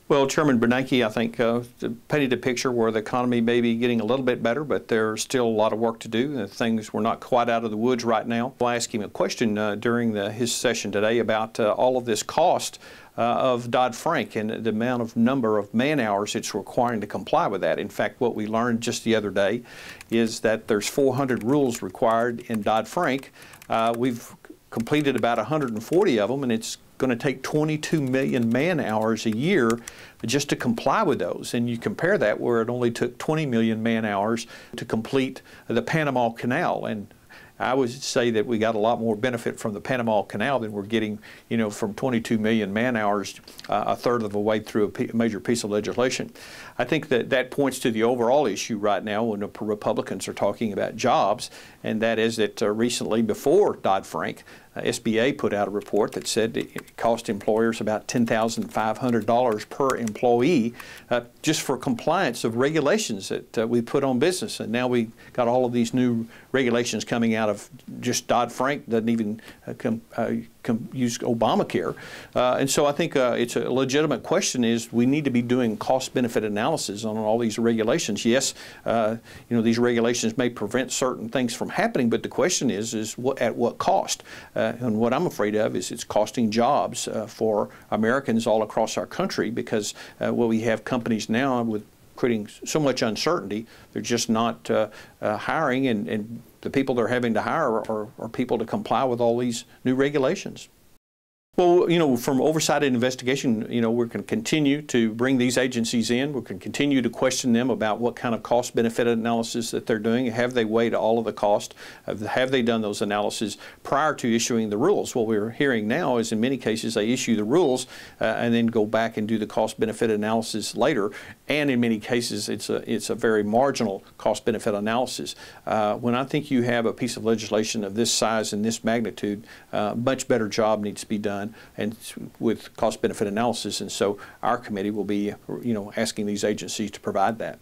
Well, Chairman Bernanke, I think, painted a picture where the economy may be getting a little bit better, but there's still a lot of work to do. Things we're not quite out of the woods right now. I asked him a question during his session today about all of this cost of Dodd-Frank and the number of man-hours it's requiring to comply with that. In fact, what we learned just the other day is that there's 400 rules required in Dodd-Frank. We've completed about 140 of them, and it's going to take 22 million man-hours a year just to comply with those. And you compare that where it only took 20 million man-hours to complete the Panama Canal. And I would say that we got a lot more benefit from the Panama Canal than we're getting, from 22 million man-hours, a third of the way through a major piece of legislation. I think that points to the overall issue right now when the Republicans are talking about jobs, and that is that recently, before Dodd-Frank, SBA put out a report that said it cost employers about $10,500 per employee just for compliance of regulations that we put on business. And now we got all of these new regulations coming out of just Dodd-Frank, doesn't even use Obamacare. And so I think it's a legitimate question is we need to be doing cost-benefit analysis on all these regulations. Yes, these regulations may prevent certain things from happening, but the question is at what cost? And what I'm afraid of is it's costing jobs for Americans all across our country because we have companies now with creating so much uncertainty, they're just not hiring, and the people they're having to hire are people to comply with all these new regulations. Well, from oversight and investigation, we're going to continue to bring these agencies in. We're going to continue to question them about what kind of cost-benefit analysis that they're doing. Have they weighed all of the cost? Have they done those analyses prior to issuing the rules? What we're hearing now is in many cases they issue the rules and then go back and do the cost-benefit analysis later. And in many cases, it's a very marginal cost-benefit analysis. When I think you have a piece of legislation of this size and this magnitude, much better job needs to be done and with cost-benefit analysis, and so our committee will be, asking these agencies to provide that.